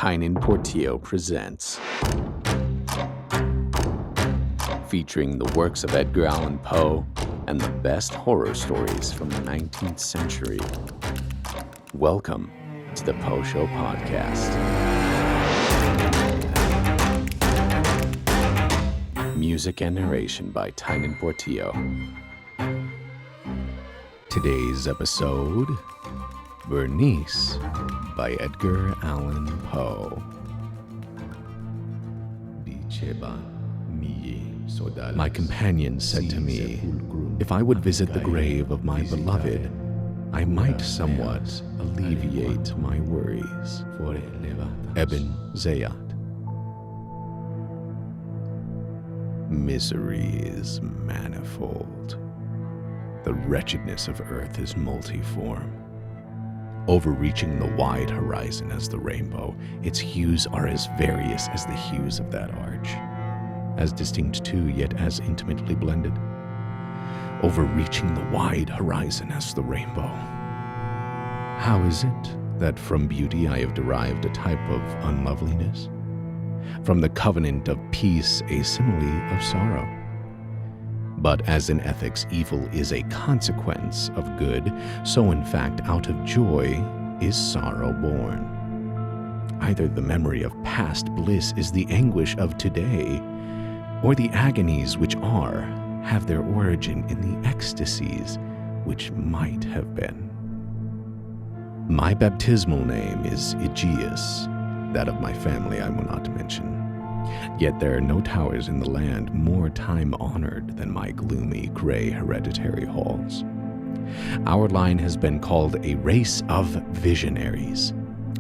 Tynan Portillo presents. Featuring the works of Edgar Allan Poe and the best horror stories from the 19th century. Welcome to the Poe Show Podcast. Music and narration by Tynan Portillo. Today's episode, Berenice by Edgar Allan Poe. My companion said to me, if I would visit the grave of my beloved, I might somewhat alleviate my worries. Ibn Zayat. Misery is manifold. The wretchedness of earth is multiform. Overreaching the wide horizon as the rainbow, its hues are as various as the hues of that arch. As distinct too, yet as intimately blended. Overreaching the wide horizon as the rainbow. How is it that from beauty I have derived a type of unloveliness? From the covenant of peace a simile of sorrow. But as in ethics evil is a consequence of good, so in fact out of joy is sorrow born. Either the memory of past bliss is the anguish of today, or the agonies which are have their origin in the ecstasies which might have been. My baptismal name is Aegeus, that of my family I will not mention. Yet there are no towers in the land more time-honored than my gloomy, gray hereditary halls. Our line has been called a race of visionaries,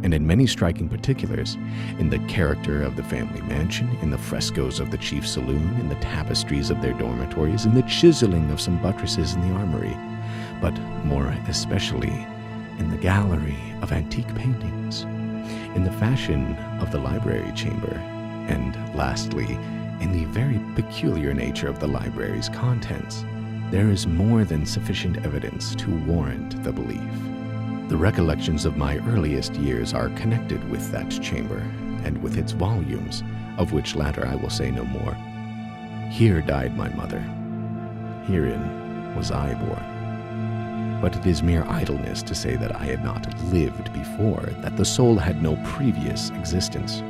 and in many striking particulars, in the character of the family mansion, in the frescoes of the chief saloon, in the tapestries of their dormitories, in the chiseling of some buttresses in the armory, but more especially in the gallery of antique paintings, in the fashion of the library chamber, and lastly, in the very peculiar nature of the library's contents, there is more than sufficient evidence to warrant the belief. The recollections of my earliest years are connected with that chamber, and with its volumes, of which latter I will say no more. Here died my mother. Herein was I born. But it is mere idleness to say that I had not lived before, that the soul had no previous existence.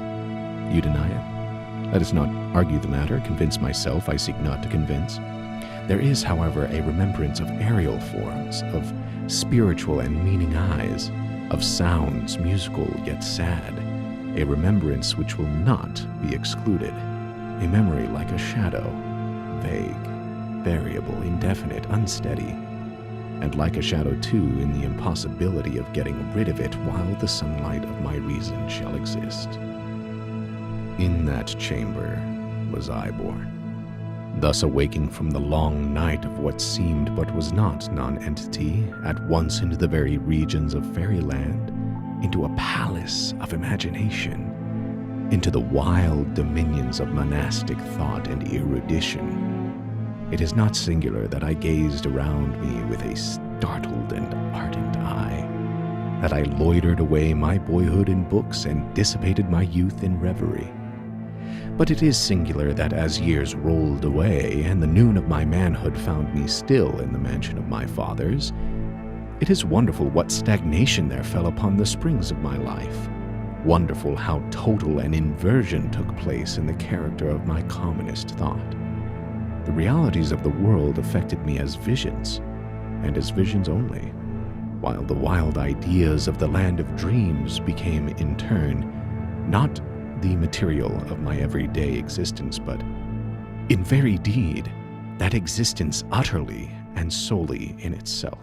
You deny it? Let us not argue the matter, convince myself I seek not to convince. There is, however, a remembrance of aerial forms, of spiritual and meaning eyes, of sounds musical yet sad, a remembrance which will not be excluded, a memory like a shadow, vague, variable, indefinite, unsteady, and like a shadow too in the impossibility of getting rid of it while the sunlight of my reason shall exist. In that chamber was I born, thus awaking from the long night of what seemed but was not nonentity, at once into the very regions of fairyland, into a palace of imagination, into the wild dominions of monastic thought and erudition. It is not singular that I gazed around me with a startled and ardent eye, that I loitered away my boyhood in books and dissipated my youth in reverie. But it is singular that as years rolled away and the noon of my manhood found me still in the mansion of my fathers, it is wonderful what stagnation there fell upon the springs of my life. Wonderful how total an inversion took place in the character of my commonest thought. The realities of the world affected me as visions, and as visions only, while the wild ideas of the land of dreams became in turn not the material of my everyday existence, but, in very deed, that existence utterly and solely in itself.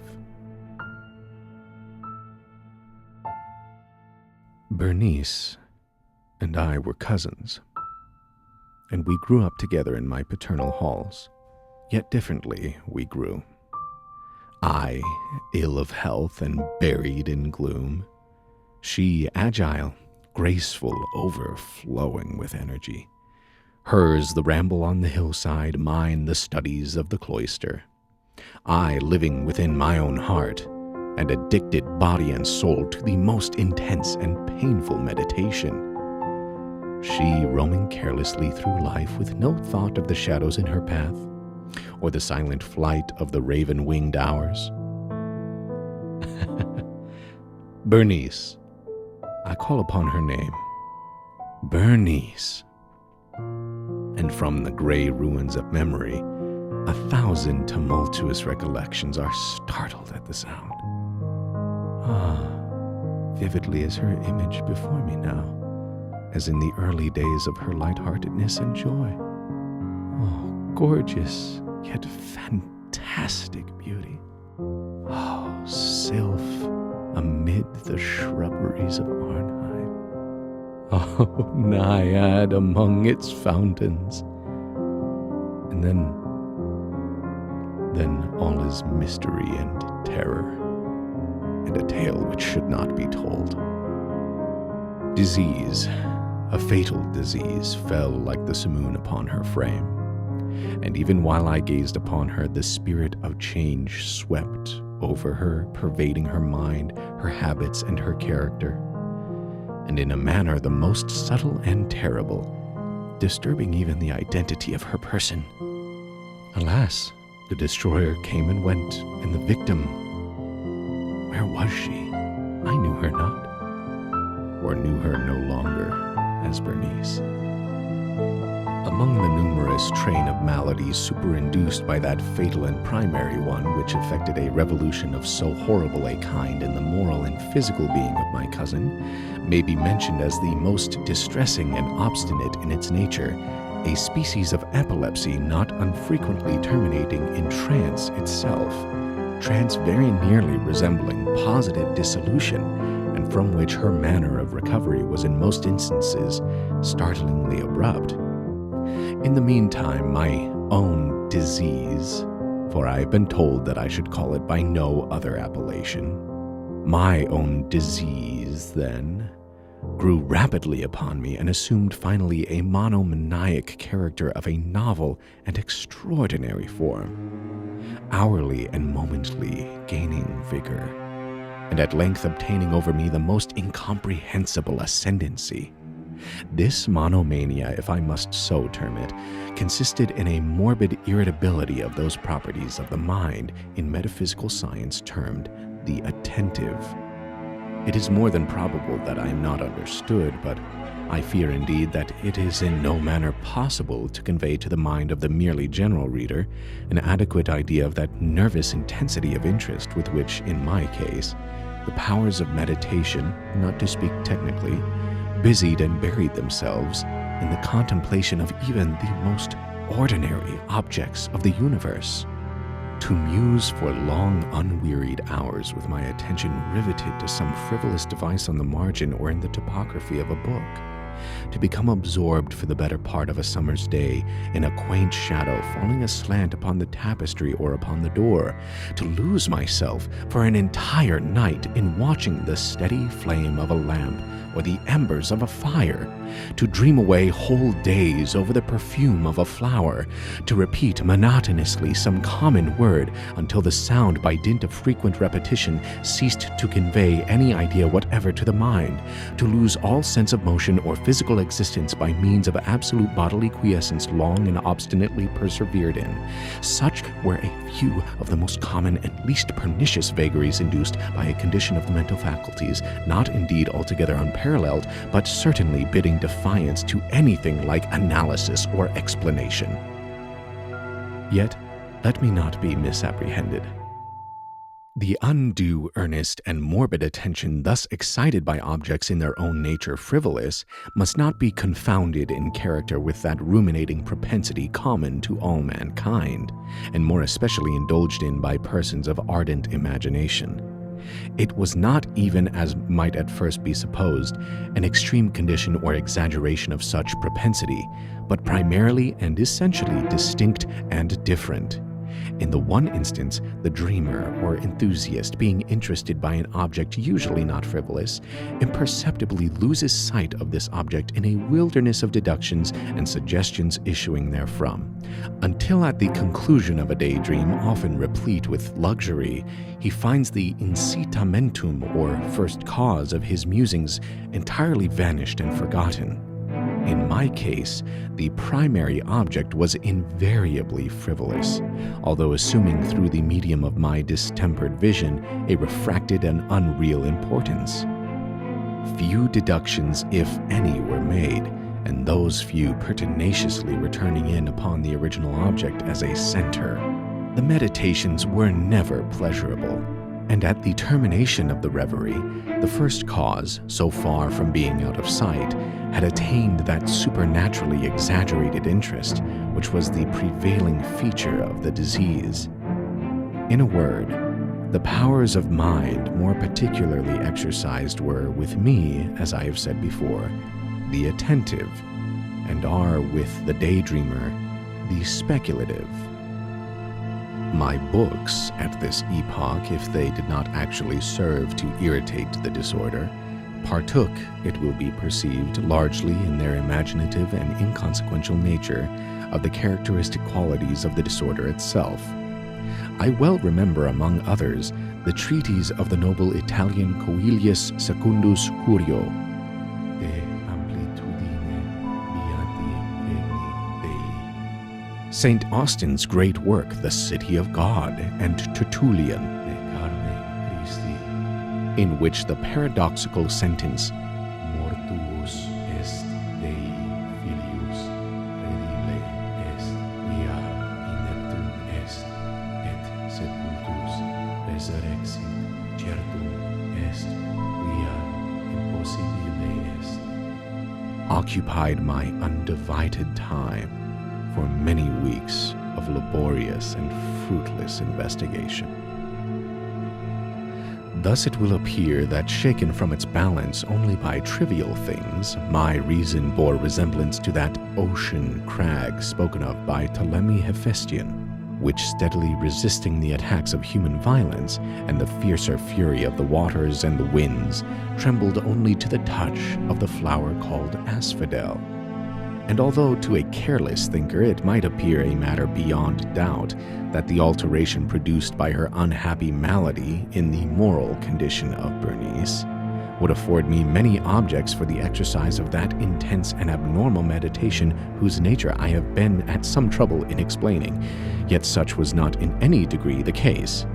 Berenice and I were cousins, and we grew up together in my paternal halls, yet differently we grew. I, ill of health and buried in gloom, she agile, graceful, overflowing with energy. Hers the ramble on the hillside, mine the studies of the cloister. I living within my own heart, and addicted body and soul to the most intense and painful meditation, she roaming carelessly through life with no thought of the shadows in her path, or the silent flight of the raven-winged hours. Berenice. I call upon her name. Berenice. And from the gray ruins of memory, 1,000 tumultuous recollections are startled at the sound. Vividly is her image before me now, as in the early days of her lightheartedness and joy. Oh, gorgeous, yet fantastic beauty. Oh, sylph amid the shrubberies of Arnheim. Oh, naiad among its fountains. And then all is mystery and terror, and a tale which should not be told. Disease, a fatal disease, fell like the simoon upon her frame, and even while I gazed upon her, the spirit of change swept over her, pervading her mind, her habits, and her character, and in a manner the most subtle and terrible, disturbing even the identity of her person. Alas, the destroyer came and went, and the victim, where was she? I knew her not, or knew her no longer as Berenice. Among the numerous train of maladies superinduced by that fatal and primary one which effected a revolution of so horrible a kind in the moral and physical being of my cousin, may be mentioned as the most distressing and obstinate in its nature, a species of epilepsy not unfrequently terminating in trance itself, trance very nearly resembling positive dissolution, and from which her manner of recovery was in most instances startlingly abrupt. In the meantime, my own disease, for I have been told that I should call it by no other appellation, my own disease, then, grew rapidly upon me and assumed finally a monomaniac character of a novel and extraordinary form, hourly and momently gaining vigor, and at length obtaining over me the most incomprehensible ascendancy. This monomania, if I must so term it, consisted in a morbid irritability of those properties of the mind in metaphysical science termed the attentive. It is more than probable that I am not understood, but I fear indeed that it is in no manner possible to convey to the mind of the merely general reader an adequate idea of that nervous intensity of interest with which, in my case, the powers of meditation, not to speak technically, busied and buried themselves in the contemplation of even the most ordinary objects of the universe. To muse for long, unwearied hours with my attention riveted to some frivolous device on the margin or in the topography of a book. To become absorbed for the better part of a summer's day in a quaint shadow falling aslant upon the tapestry or upon the door. To lose myself for an entire night in watching the steady flame of a lamp or the embers of a fire, to dream away whole days over the perfume of a flower, to repeat monotonously some common word until the sound by dint of frequent repetition ceased to convey any idea whatever to the mind, to lose all sense of motion or physical existence by means of absolute bodily quiescence long and obstinately persevered in. Such were a few of the most common and least pernicious vagaries induced by a condition of the mental faculties, not indeed altogether unparalleled, but certainly bidding defiance to anything like analysis or explanation. Yet, let me not be misapprehended. The undue, earnest, and morbid attention thus excited by objects in their own nature frivolous must not be confounded in character with that ruminating propensity common to all mankind, and more especially indulged in by persons of ardent imagination. It was not even, as might at first be supposed, an extreme condition or exaggeration of such propensity, but primarily and essentially distinct and different. In the one instance, the dreamer or enthusiast, being interested by an object usually not frivolous, imperceptibly loses sight of this object in a wilderness of deductions and suggestions issuing therefrom, until at the conclusion of a daydream, often replete with luxury, he finds the incitamentum or first cause of his musings entirely vanished and forgotten. In my case, the primary object was invariably frivolous, although assuming through the medium of my distempered vision a refracted and unreal importance. Few deductions, if any, were made, and those few pertinaciously returning in upon the original object as a center. The meditations were never pleasurable, and at the termination of the reverie, the first cause, so far from being out of sight, had attained that supernaturally exaggerated interest which was the prevailing feature of the disease. In a word, the powers of mind more particularly exercised were, with me, as I have said before, the attentive, and are, with the daydreamer, the speculative. My books, at this epoch, if they did not actually serve to irritate the disorder, partook, it will be perceived, largely in their imaginative and inconsequential nature of the characteristic qualities of the disorder itself. I well remember, among others, the treatise of the noble Italian Coelius Secundus Curio, De Amplitudine Beati Regni Dei, St. Austin's great work, The City of God, and Tertullian, De Carne Christi, in which the paradoxical sentence, Mortuus est Dei filius, redile est via ineptum est, et sepultus resurrexit certum est via impossibile est, occupied my undivided time for many weeks of laborious and fruitless investigation. Thus it will appear that, shaken from its balance only by trivial things, my reason bore resemblance to that ocean crag spoken of by Ptolemy Hephaestion, which, steadily resisting the attacks of human violence and the fiercer fury of the waters and the winds, trembled only to the touch of the flower called asphodel. And although to a careless thinker it might appear a matter beyond doubt that the alteration produced by her unhappy malady in the moral condition of Berenice would afford me many objects for the exercise of that intense and abnormal meditation whose nature I have been at some trouble in explaining, yet such was not in any degree the case.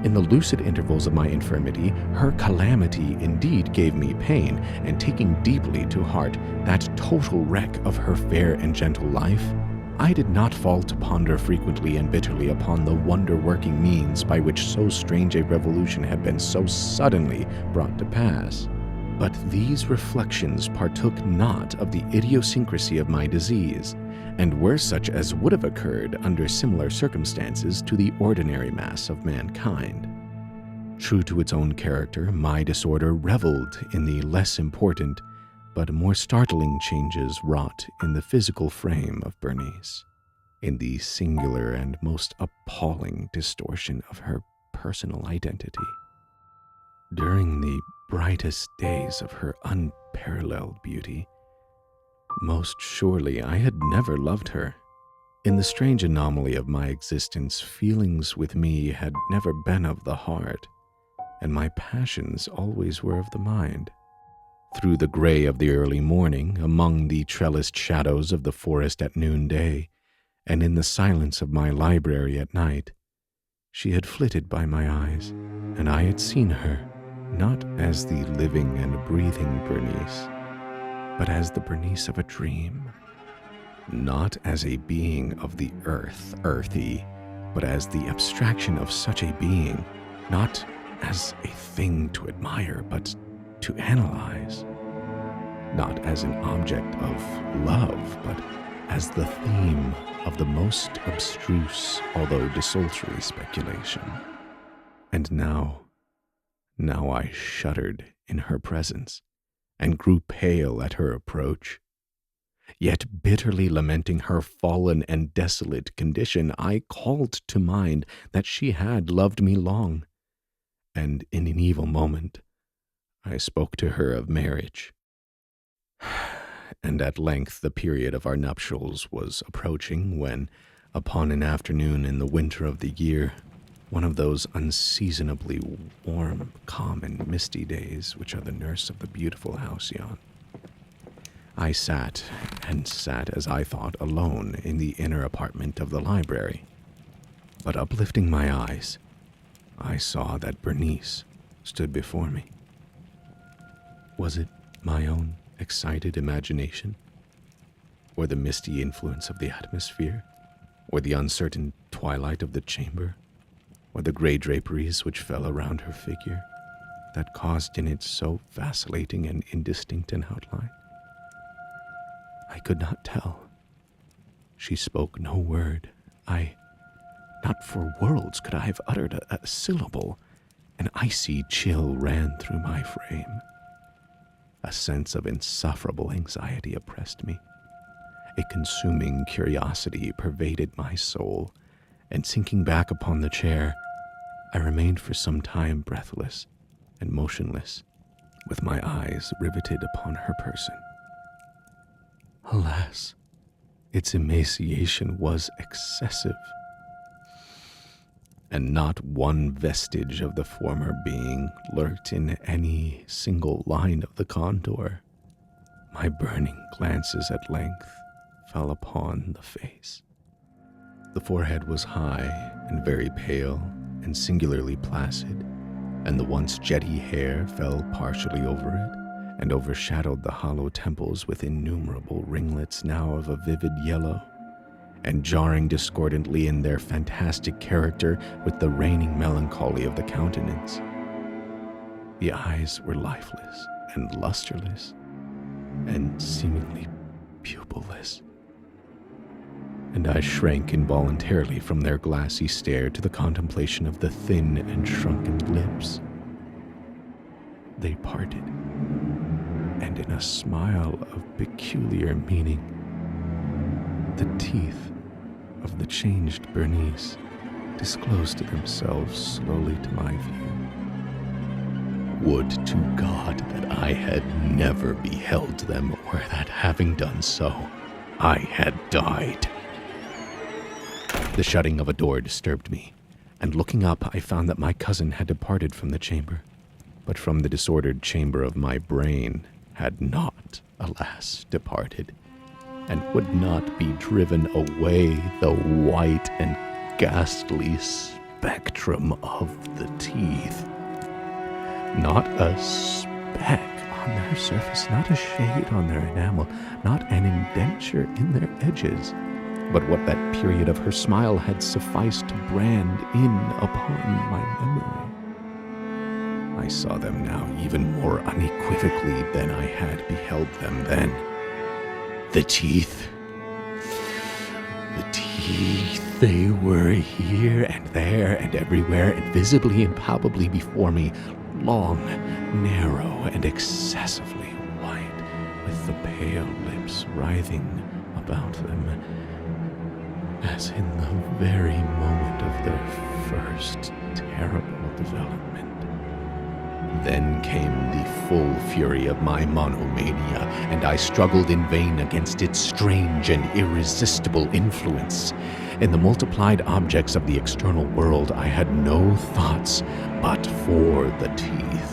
In the lucid intervals of my infirmity, her calamity indeed gave me pain, and taking deeply to heart that total wreck of her fair and gentle life, I did not fall to ponder frequently and bitterly upon the wonder-working means by which so strange a revolution had been so suddenly brought to pass. But these reflections partook not of the idiosyncrasy of my disease, and were such as would have occurred under similar circumstances to the ordinary mass of mankind. True to its own character, my disorder reveled in the less important but more startling changes wrought in the physical frame of Berenice, in the singular and most appalling distortion of her personal identity. During the brightest days of her unparalleled beauty, most surely I had never loved her. In the strange anomaly of my existence, feelings with me had never been of the heart, and my passions always were of the mind. Through the gray of the early morning, among the trellised shadows of the forest at noonday, and in the silence of my library at night, she had flitted by my eyes, and I had seen her, not as the living and breathing Berenice, but as the Berenice of a dream, not as a being of the earth, earthy, but as the abstraction of such a being, not as a thing to admire, but to analyze, not as an object of love, but as the theme of the most abstruse, although desultory speculation. And now I shuddered in her presence, and grew pale at her approach. Yet bitterly lamenting her fallen and desolate condition, I called to mind that she had loved me long, and in an evil moment I spoke to her of marriage. And at length the period of our nuptials was approaching, when, upon an afternoon in the winter of the year, one of those unseasonably warm, calm, and misty days which are the nurse of the beautiful halcyon, I sat, and sat as I thought alone in the inner apartment of the library. But uplifting my eyes, I saw that Berenice stood before me. Was it my own excited imagination? Or the misty influence of the atmosphere? Or the uncertain twilight of the chamber? Or the gray draperies which fell around her figure that caused in it so vacillating and indistinct an outline? I could not tell. She spoke no word. Not for worlds could I have uttered a syllable. An icy chill ran through my frame. A sense of insufferable anxiety oppressed me. A consuming curiosity pervaded my soul, and sinking back upon the chair, I remained for some time breathless and motionless, with my eyes riveted upon her person. Alas, its emaciation was excessive, and not one vestige of the former being lurked in any single line of the contour. My burning glances at length fell upon the face. The forehead was high and very pale and singularly placid, and the once jetty hair fell partially over it and overshadowed the hollow temples with innumerable ringlets now of a vivid yellow, and jarring discordantly in their fantastic character with the reigning melancholy of the countenance. The eyes were lifeless and lusterless, and seemingly pupilless, and I shrank involuntarily from their glassy stare to the contemplation of the thin and shrunken lips. They parted, and in a smile of peculiar meaning, the teeth of the changed Berenice disclosed themselves slowly to my view. Would to God that I had never beheld them, or that having done so, I had died. The shutting of a door disturbed me, and looking up, I found that my cousin had departed from the chamber, but from the disordered chamber of my brain had not, alas, departed, and would not be driven away the white and ghastly spectrum of the teeth. Not a speck on their surface, not a shade on their enamel, not an indenture in their edges, but what that period of her smile had sufficed to brand in upon my memory. I saw them now even more unequivocally than I had beheld them then. The teeth, they were here and there and everywhere, and visibly and palpably before me, long, narrow, and excessively white, with the pale lips writhing about them, as in the very moment of their first terrible development. Then came the full fury of my monomania, and I struggled in vain against its strange and irresistible influence. In the multiplied objects of the external world, I had no thoughts but for the teeth.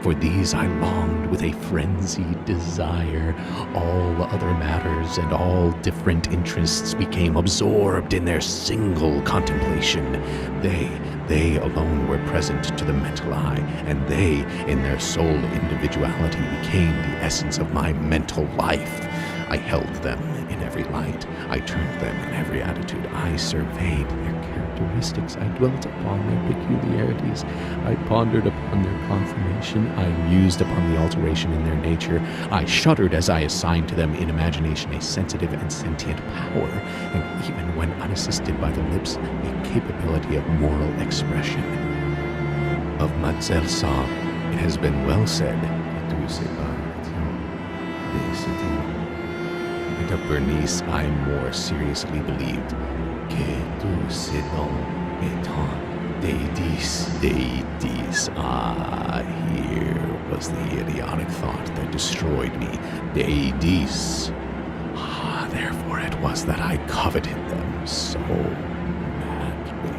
For these I longed with a frenzied desire. All other matters and all different interests became absorbed in their single contemplation. They alone were present to the mental eye, and they, in their sole individuality, became the essence of my mental life. I held them in every light. I turned them in every attitude. I surveyed their characteristics. I dwelt upon their peculiarities. I pondered upon their conformation. I mused upon the alteration in their nature. I shuddered as I assigned to them in imagination a sensitive and sentient power, and even when unassisted by the lips, a capability of moral expression. Of Mademoiselle Saab, it has been well said, and of Berenice I more seriously believed, que tout ce nom étant deidis. Ah, here was the idiotic thought that destroyed me. Deidis. Ah, therefore it was that I coveted them so madly.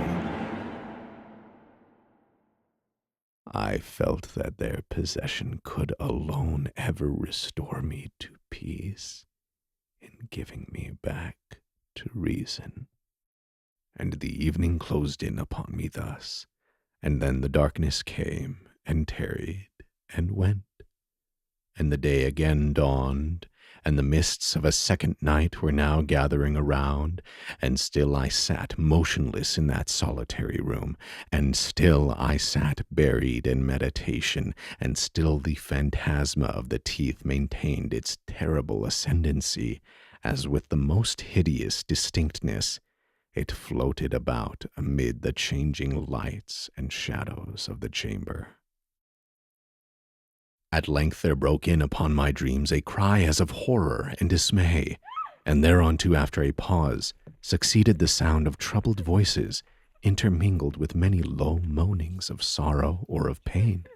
I felt that their possession could alone ever restore me to peace. peace in giving me back to reason. And the evening closed in upon me thus, and then the darkness came and tarried and went, and the day again dawned, and the mists of a second night were now gathering around, and still I sat motionless in that solitary room, and still I sat buried in meditation, and still the phantasma of the teeth maintained its terrible ascendancy, as with the most hideous distinctness it floated about amid the changing lights and shadows of the chamber. At length there broke in upon my dreams a cry as of horror and dismay, and thereunto after a pause succeeded the sound of troubled voices, intermingled with many low moanings of sorrow or of pain.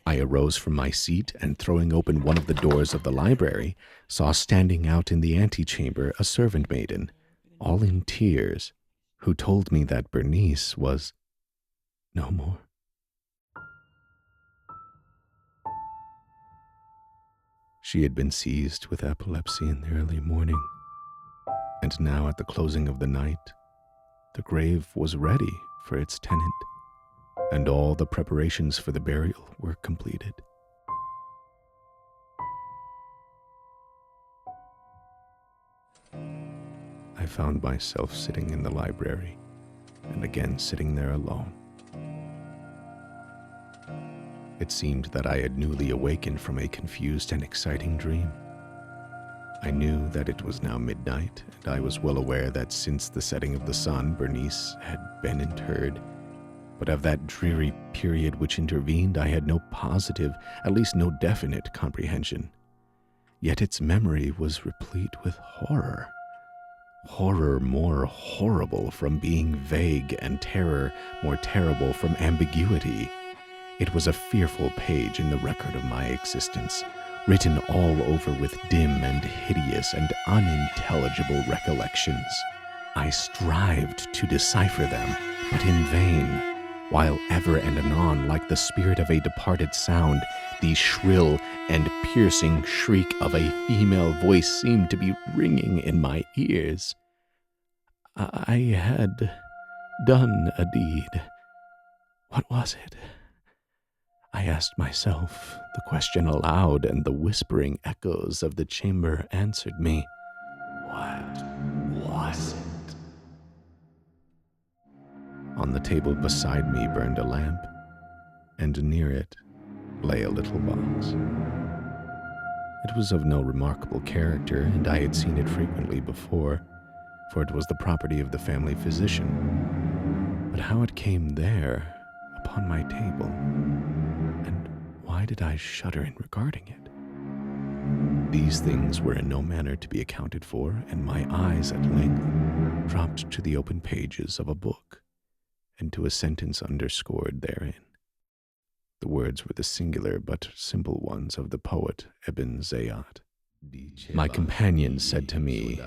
I arose from my seat, and throwing open one of the doors of the library, saw standing out in the antechamber a servant maiden, all in tears, who told me that Berenice was no more. She had been seized with epilepsy in the early morning, and now at the closing of the night, the grave was ready for its tenant, and all the preparations for the burial were completed. I found myself sitting in the library, and again sitting there alone. It seemed that I had newly awakened from a confused and exciting dream. I knew that it was now midnight, and I was well aware that since the setting of the sun, Berenice had been interred. But of that dreary period which intervened, I had no positive, at least no definite comprehension. Yet its memory was replete with horror. Horror more horrible from being vague, and terror more terrible from ambiguity. It was a fearful page in the record of my existence, written all over with dim and hideous and unintelligible recollections. I strived to decipher them, but in vain, while ever and anon, like the spirit of a departed sound, the shrill and piercing shriek of a female voice seemed to be ringing in my ears. I had done a deed. What was it? I asked myself the question aloud, and the whispering echoes of the chamber answered me. What was it? On the table beside me burned a lamp, and near it lay a little box. It was of no remarkable character, and I had seen it frequently before, for it was the property of the family physician. But how it came there, upon my table, and why did I shudder in regarding it? These things were in no manner to be accounted for, and my eyes at length dropped to the open pages of a book, and to a sentence underscored therein. The words were the singular but simple ones of the poet Ibn Zayat. My companion said to me,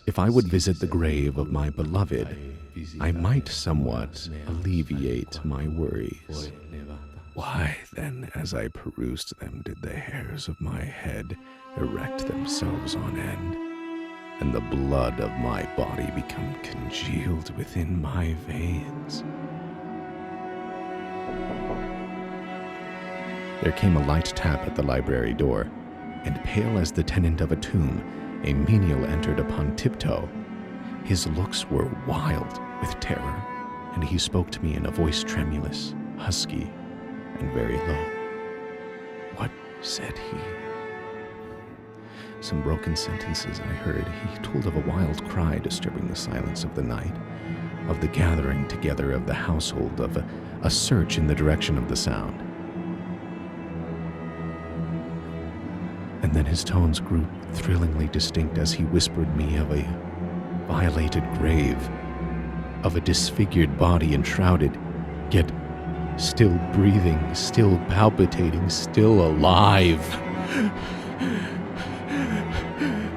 if I would visit the grave of my beloved, I might somewhat alleviate my worries. Why, then, as I perused them, did the hairs of my head erect themselves on end, and the blood of my body become congealed within my veins? There came a light tap at the library door, and pale as the tenant of a tomb, a menial entered upon tiptoe. His looks were wild with terror, and he spoke to me in a voice tremulous, husky, and very low. What said he? Some broken sentences I heard. He told of a wild cry disturbing the silence of the night, of the gathering together of the household, of a search in the direction of the sound. And then his tones grew thrillingly distinct as he whispered me of a violated grave, of a disfigured body enshrouded, yet still breathing, still palpitating, still alive.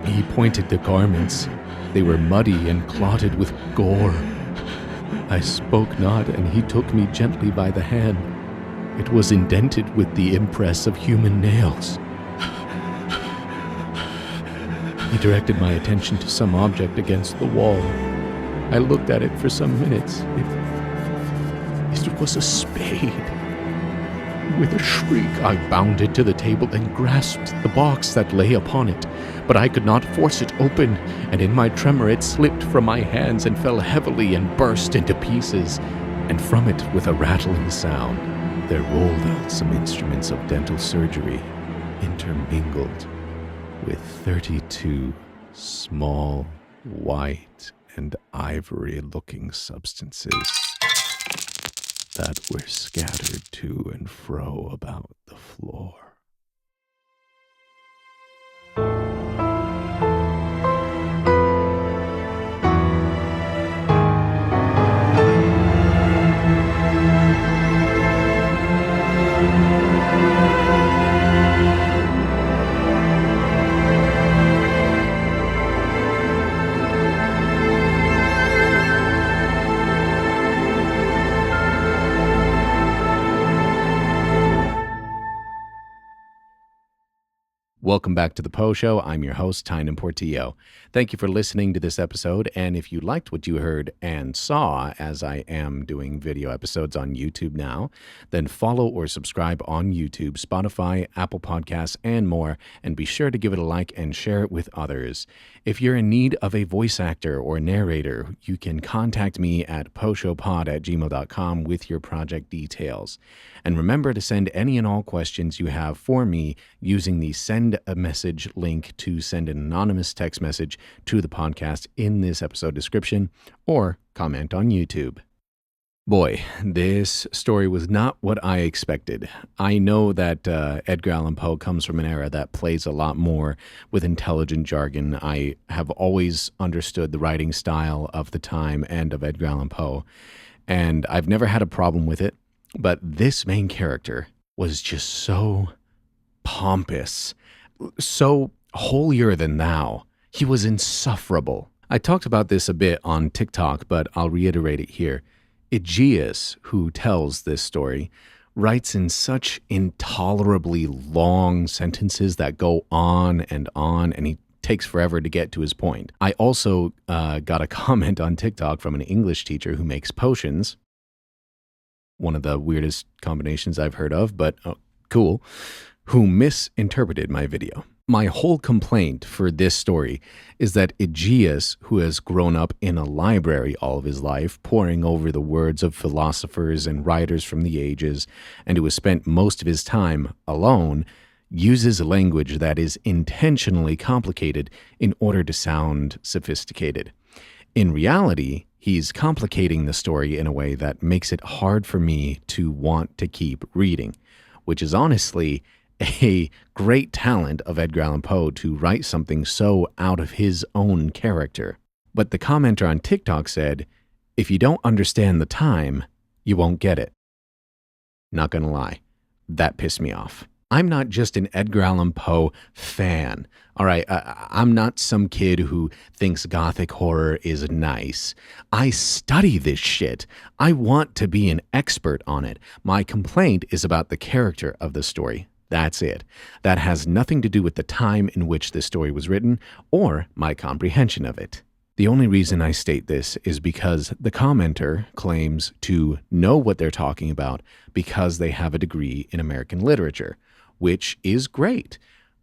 He pointed to garments. They were muddy and clotted with gore. I spoke not, and he took me gently by the hand. It was indented with the impress of human nails. He directed my attention to some object against the wall. I looked at it for some minutes. It was a spade. With a shriek, I bounded to the table and grasped the box that lay upon it. But I could not force it open, and in my tremor it slipped from my hands and fell heavily and burst into pieces. And from it, with a rattling sound, there rolled out some instruments of dental surgery, intermingled with 32 small, white, and ivory-looking substances that were scattered to and fro about the floor. Welcome back to The Poe Show. I'm your host, Tynan Portillo. Thank you for listening to this episode, and if you liked what you heard and saw, as I am doing video episodes on YouTube now, then follow or subscribe on YouTube, Spotify, Apple Podcasts, and more, and be sure to give it a like and share it with others. If you're in need of a voice actor or narrator, you can contact me at poshowpod@gmail.com with your project details. And remember to send any and all questions you have for me using the send a message link to send an anonymous text message to the podcast in this episode description or comment on YouTube. Boy, this story was not what I expected. I know that Edgar Allan Poe comes from an era that plays a lot more with intelligent jargon. I have always understood the writing style of the time and of Edgar Allan Poe, and I've never had a problem with it. But this main character was just so pompous, so holier than thou. He was insufferable. I talked about this a bit on TikTok, but I'll reiterate it here. Aegeus, who tells this story, writes in such intolerably long sentences that go on, and he takes forever to get to his point. I also got a comment on TikTok from an English teacher who makes potions. One of the weirdest combinations I've heard of, but cool, who misinterpreted my video. My whole complaint for this story is that Aegeus, who has grown up in a library all of his life, poring over the words of philosophers and writers from the ages, and who has spent most of his time alone, uses language that is intentionally complicated in order to sound sophisticated. In reality, he's complicating the story in a way that makes it hard for me to want to keep reading, which is honestly a great talent of Edgar Allan Poe to write something so out of his own character. But the commenter on TikTok said, if you don't understand the time, you won't get it. Not gonna lie, that pissed me off. I'm not just an Edgar Allan Poe fan. All right, I'm not some kid who thinks Gothic horror is nice. I study this shit. I want to be an expert on it. My complaint is about the character of the story. That's it. That has nothing to do with the time in which this story was written or my comprehension of it. The only reason I state this is because the commenter claims to know what they're talking about because they have a degree in American literature, which is great.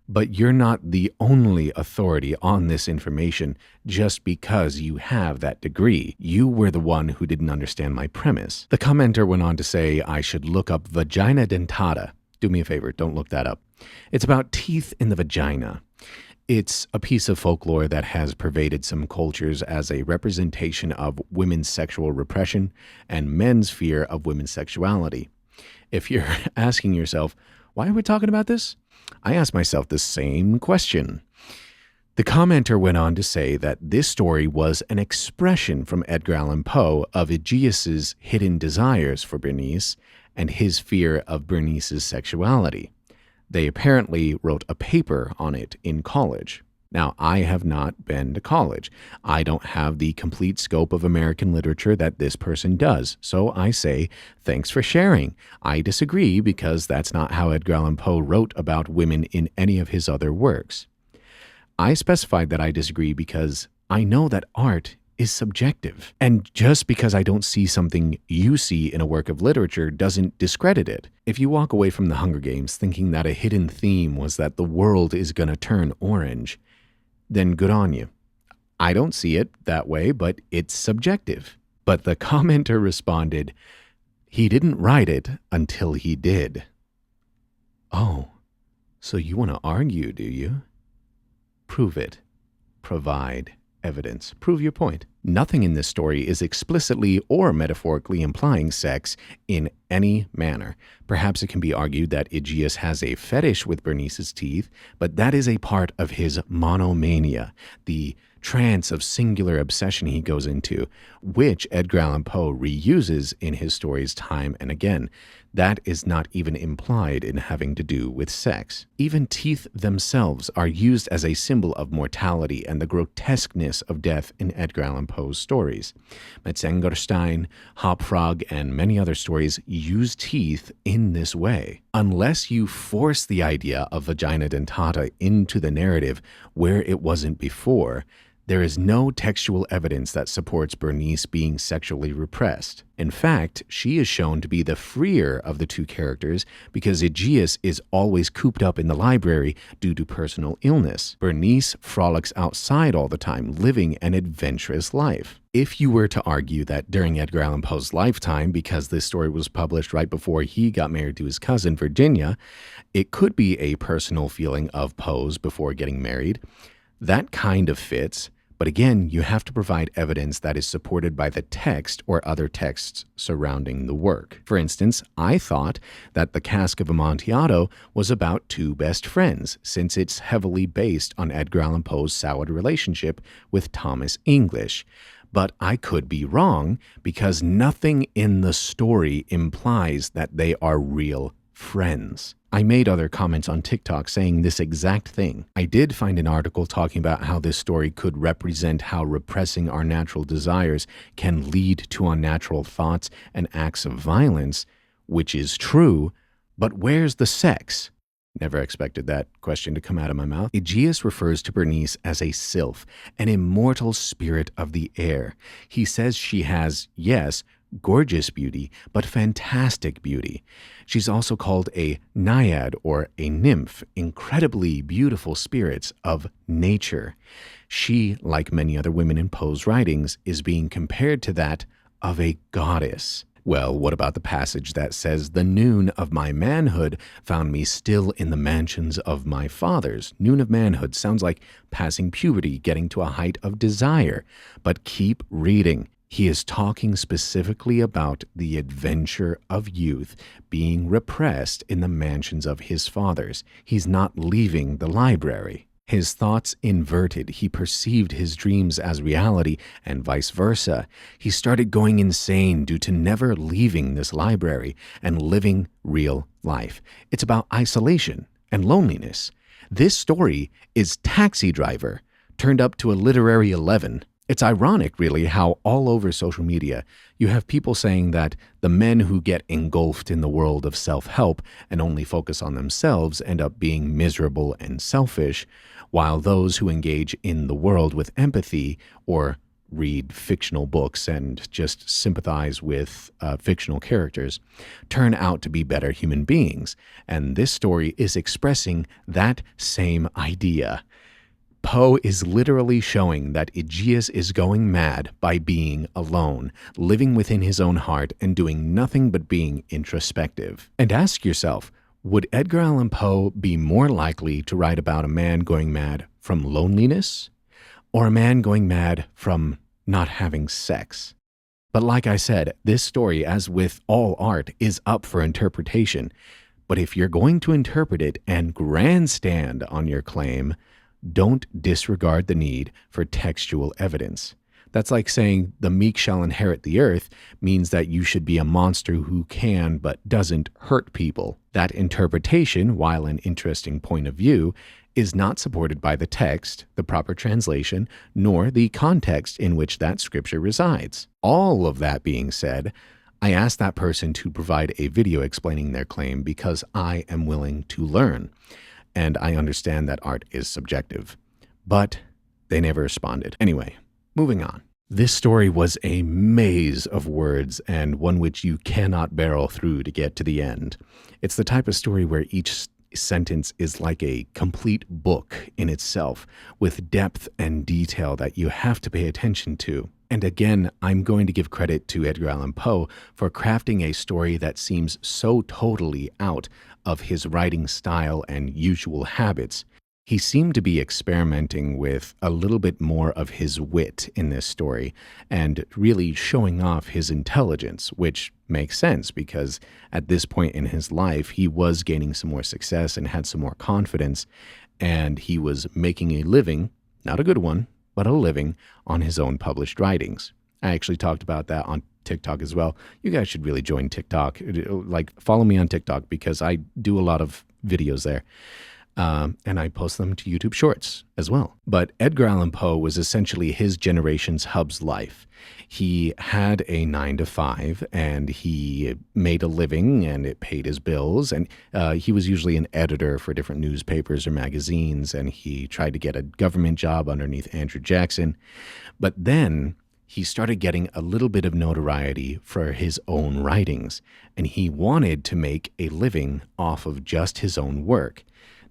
But you're not the only authority on this information just because you have that degree. You were the one who didn't understand my premise. The commenter went on to say I should look up vagina dentata. Do me a favor, don't look that up. It's about teeth in the vagina. It's a piece of folklore that has pervaded some cultures as a representation of women's sexual repression and men's fear of women's sexuality. If you're asking yourself, why are we talking about this? I asked myself the same question. The commenter went on to say that this story was an expression from Edgar Allan Poe of Aegeus's hidden desires for Berenice and his fear of Berenice's sexuality. They apparently wrote a paper on it in college. Now, I have not been to college. I don't have the complete scope of American literature that this person does. So I say, thanks for sharing. I disagree because that's not how Edgar Allan Poe wrote about women in any of his other works. I specified that I disagree because I know that art is subjective. And just because I don't see something you see in a work of literature doesn't discredit it. If you walk away from the Hunger Games thinking that a hidden theme was that the world is gonna turn orange, then good on you. I don't see it that way, but it's subjective. But the commenter responded, "He didn't write it until he did." Oh, so you want to argue, do you? Prove it. Provide evidence. Prove your point. Nothing in this story is explicitly or metaphorically implying sex in any manner. Perhaps it can be argued that Aegeus has a fetish with Berenice's teeth, but that is a part of his monomania, the trance of singular obsession he goes into, which Edgar Allan Poe reuses in his stories time and again. That is not even implied in having to do with sex. Even teeth themselves are used as a symbol of mortality and the grotesqueness of death in Edgar Allan Poe's stories. Metzengerstein, Hopfrog, and many other stories use teeth in this way. Unless you force the idea of vagina dentata into the narrative where it wasn't before, there is no textual evidence that supports Berenice being sexually repressed. In fact, she is shown to be the freer of the two characters because Aegeus is always cooped up in the library due to personal illness. Berenice frolics outside all the time, living an adventurous life. If you were to argue that during Edgar Allan Poe's lifetime, because this story was published right before he got married to his cousin Virginia, it could be a personal feeling of Poe's before getting married. That kind of fits. But again, you have to provide evidence that is supported by the text or other texts surrounding the work. For instance, I thought that The Cask of Amontillado was about two best friends, since it's heavily based on Edgar Allan Poe's soured relationship with Thomas English. But I could be wrong because nothing in the story implies that they are real friends. I made other comments on TikTok saying this exact thing. I did find an article talking about how this story could represent how repressing our natural desires can lead to unnatural thoughts and acts of violence, which is true, but where's the sex? Never expected that question to come out of my mouth. Aegeus refers to Berenice as a sylph, an immortal spirit of the air. He says she has, yes, gorgeous beauty, but fantastic beauty. She's also called a naiad or a nymph, incredibly beautiful spirits of nature. She, like many other women in Poe's writings, is being compared to that of a goddess. Well, what about the passage that says, "The noon of my manhood found me still in the mansions of my fathers"? Noon of manhood sounds like passing puberty, getting to a height of desire. But keep reading. He is talking specifically about the adventure of youth being repressed in the mansions of his fathers. He's not leaving the library. His thoughts inverted, he perceived his dreams as reality, and vice versa. He started going insane due to never leaving this library and living real life. It's about isolation and loneliness. This story is Taxi Driver turned up to a literary 11. It's ironic, really, how all over social media you have people saying that the men who get engulfed in the world of self-help and only focus on themselves end up being miserable and selfish, while those who engage in the world with empathy or read fictional books and just sympathize with fictional characters turn out to be better human beings. And this story is expressing that same idea. Poe is literally showing that Aegeus is going mad by being alone, living within his own heart and doing nothing but being introspective. And ask yourself, would Edgar Allan Poe be more likely to write about a man going mad from loneliness or a man going mad from not having sex? But like I said, this story, as with all art, is up for interpretation. But if you're going to interpret it and grandstand on your claim, don't disregard the need for textual evidence. That's like saying the meek shall inherit the earth means that you should be a monster who can but doesn't hurt people. That interpretation, while an interesting point of view, is not supported by the text, the proper translation, nor the context in which that scripture resides. All of that being said, I asked that person to provide a video explaining their claim because I am willing to learn. And I understand that art is subjective. but they never responded. Anyway, moving on. This story was a maze of words and one which you cannot barrel through to get to the end. It's the type of story where each sentence is like a complete book in itself, with depth and detail that you have to pay attention to. And again, I'm going to give credit to Edgar Allan Poe for crafting a story that seems so totally out of his writing style and usual habits. He seemed to be experimenting with a little bit more of his wit in this story and really showing off his intelligence, which makes sense because at this point in his life, he was gaining some more success and had some more confidence, and he was making a living, not a good one, but a living on his own published writings. I actually talked about that on TikTok as well. You guys should really join TikTok. Like, follow me on TikTok because I do a lot of videos there. And I post them to YouTube Shorts as well. But Edgar Allan Poe was essentially his generation's Hub's life. He had a 9-to-5 and he made a living and it paid his bills. And he was usually an editor for different newspapers or magazines. And he tried to get a government job underneath Andrew Jackson. But then he started getting a little bit of notoriety for his own writings. And he wanted to make a living off of just his own work.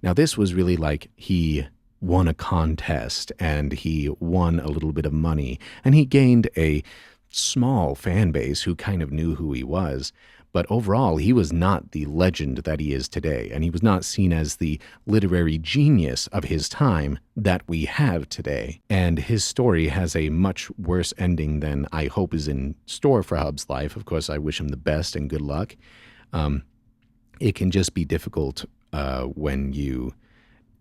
Now, this was really like he won a contest and he won a little bit of money and he gained a small fan base who kind of knew who he was. But overall, he was not the legend that he is today, and he was not seen as the literary genius of his time that we have today. And his story has a much worse ending than I hope is in store for Hub's life. Of course, I wish him the best and good luck. It can just be difficult when you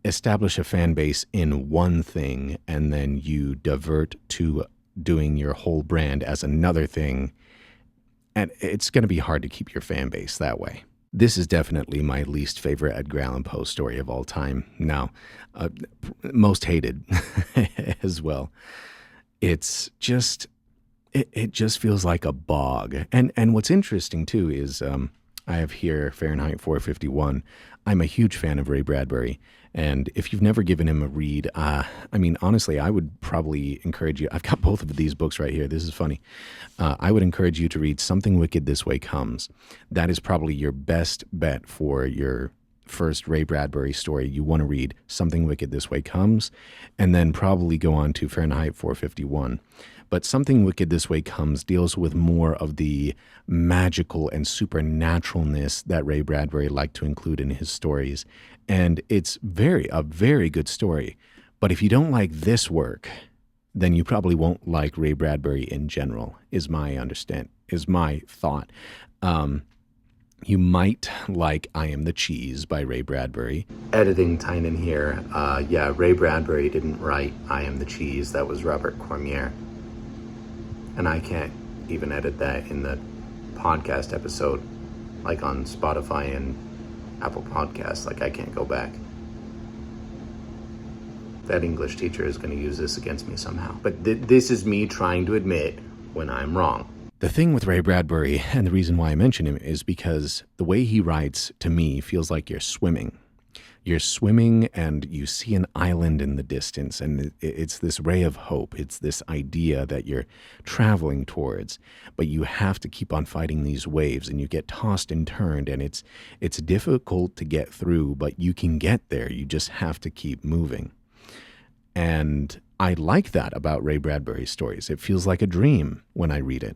establish a fan base in one thing and then you divert to doing your whole brand as another thing. And it's going to be hard to keep your fan base that way. This is definitely my least favorite Edgar Allan Poe story of all time. Now, most hated as well. It's just, it just feels like a bog. And what's interesting too is I have here Fahrenheit 451. I'm a huge fan of Ray Bradbury, and if you've never given him a read, I mean, honestly, I would probably encourage you. I've got both of these books right here. This is funny. I would encourage you to read Something Wicked This Way Comes. That is probably your best bet for your first Ray Bradbury story. You want to read Something Wicked This Way Comes, and then probably go on to Fahrenheit 451. But Something Wicked This Way Comes deals with more of the magical and supernaturalness that Ray Bradbury liked to include in his stories. And it's a very good story. But if you don't like this work, then you probably won't like Ray Bradbury in general, is my thought. You might like I Am the Cheese by Ray Bradbury. Editing time in here. Yeah, Ray Bradbury didn't write I Am the Cheese. That was Robert Cormier. And I can't even edit that in the podcast episode, like on Spotify and Apple Podcasts. Like, I can't go back. That English teacher is going to use this against me somehow. But this is me trying to admit when I'm wrong. The thing with Ray Bradbury, and the reason why I mention him, is because the way he writes, to me, feels like you're swimming. You're swimming and you see an island in the distance, and it's this ray of hope. It's this idea that you're traveling towards, but you have to keep on fighting these waves, and you get tossed and turned, and it's difficult to get through, but you can get there. You just have to keep moving. And I like that about Ray Bradbury's stories. It feels like a dream when I read it.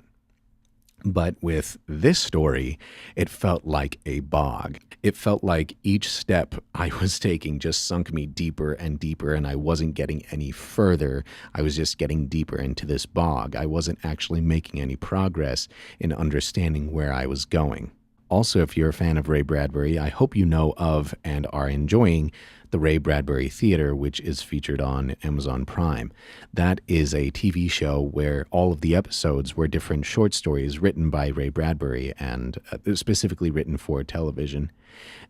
But with this story, it felt like a bog. It felt like each step I was taking just sunk me deeper and deeper, and I wasn't getting any further. I was just getting deeper into this bog. I wasn't actually making any progress in understanding where I was going. Also, if you're a fan of Ray Bradbury, I hope you know of and are enjoying the Ray Bradbury Theater, which is featured on Amazon Prime. That is a TV show where all of the episodes were different short stories written by Ray Bradbury and specifically written for television.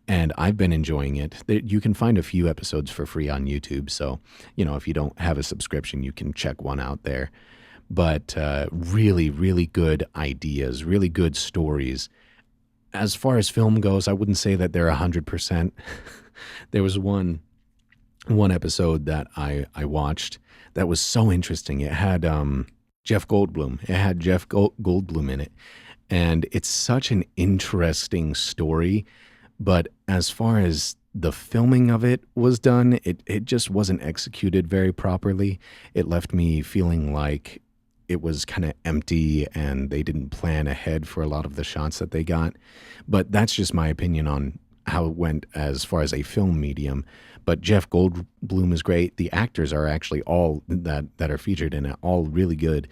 And I've been enjoying it. You can find a few episodes for free on YouTube. So, if you don't have a subscription, you can check one out there. But really, really good ideas, really good stories. As far as film goes, I wouldn't say that they're 100%. There was one one episode that I watched that was so interesting. It had Jeff Goldblum. It had Jeff Goldblum in it. And it's such an interesting story. But as far as the filming of it was done, it just wasn't executed very properly. It left me feeling like it was kind of empty and they didn't plan ahead for a lot of the shots that they got. But that's just my opinion on how it went as far as a film medium. But Jeff Goldblum is great. The actors are actually all that are featured in it, all really good.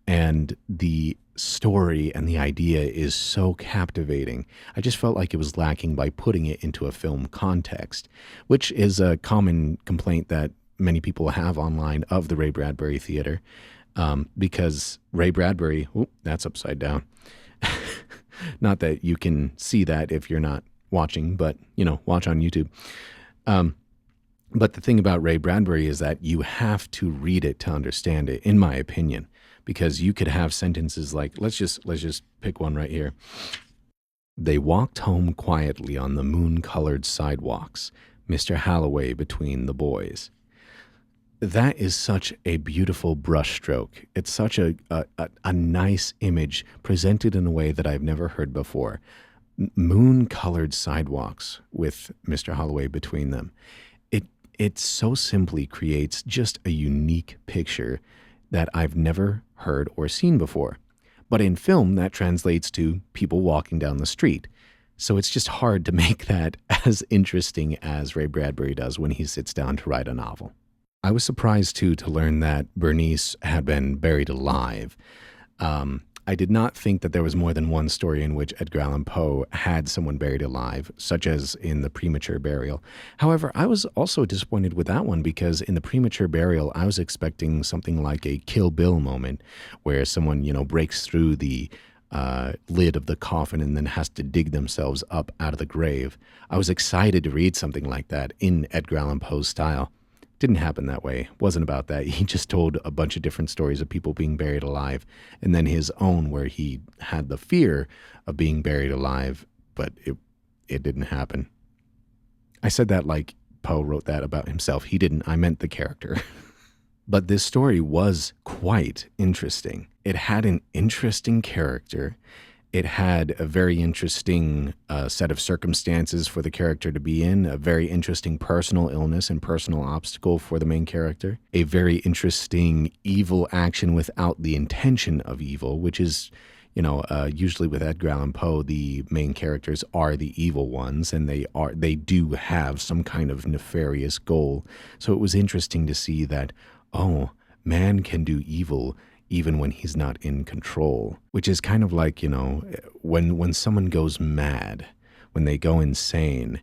And the story and the idea is so captivating. I just felt like it was lacking by putting it into a film context, which is a common complaint that many people have online of the Ray Bradbury Theater. Because Ray Bradbury, that's upside down. Not that you can see that if you're not watching, but, watch on YouTube. But the thing about Ray Bradbury is that you have to read it to understand it, in my opinion, because you could have sentences like, let's just pick one right here. They walked home quietly on the moon-colored sidewalks, Mr. Halloway between the boys. That is such a beautiful brushstroke. It's such a nice image presented in a way that I've never heard before. Moon-colored sidewalks with Mr. Holloway between them. It so simply creates just a unique picture that I've never heard or seen before. But in film, that translates to people walking down the street. So it's just hard to make that as interesting as Ray Bradbury does when he sits down to write a novel. I was surprised, too, to learn that Berenice had been buried alive. I did not think that there was more than one story in which Edgar Allan Poe had someone buried alive, such as in The Premature Burial. However, I was also disappointed with that one because in The Premature Burial, I was expecting something like a Kill Bill moment where someone, breaks through the lid of the coffin and then has to dig themselves up out of the grave. I was excited to read something like that in Edgar Allan Poe's style. Didn't happen that way. Wasn't about that. He just told a bunch of different stories of people being buried alive, and then his own where he had the fear of being buried alive, but it didn't happen. I said that like Poe wrote that about himself. He didn't. I meant the character. But this story was quite interesting. It had an interesting character. It had a very interesting set of circumstances for the character to be in, a very interesting personal illness and personal obstacle for the main character, a very interesting evil action without the intention of evil, which is, usually with Edgar Allan Poe, the main characters are the evil ones, and they do have some kind of nefarious goal. So it was interesting to see that, man can do evil even when he's not in control, which is kind of like, when someone goes mad, when they go insane,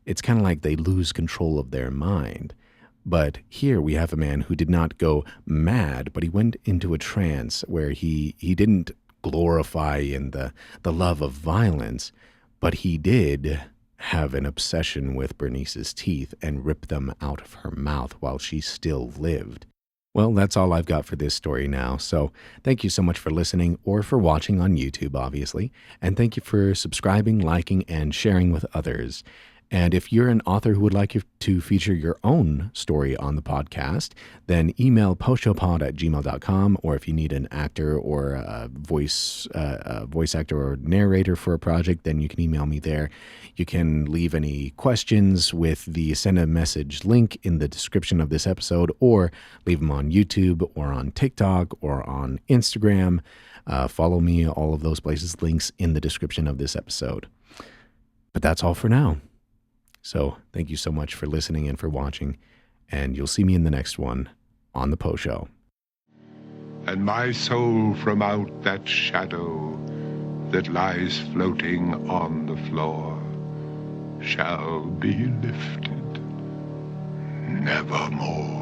it's kind of like they lose control of their mind. But here we have a man who did not go mad, but he went into a trance where he didn't glorify in the love of violence, but he did have an obsession with Berenice's teeth and rip them out of her mouth while she still lived. Well, that's all I've got for this story now, so thank you so much for listening or for watching on YouTube, obviously, and thank you for subscribing, liking, and sharing with others. And if you're an author who would like to feature your own story on the podcast, then email postshowpod@gmail.com, or if you need an actor or a voice actor or narrator for a project, then you can email me there. You can leave any questions with the send a message link in the description of this episode, or leave them on YouTube or on TikTok or on Instagram. Follow me, all of those places, links in the description of this episode. But that's all for now. So thank you so much for listening and for watching, and you'll see me in the next one on The Poe Show. And my soul from out that shadow that lies floating on the floor shall be lifted nevermore.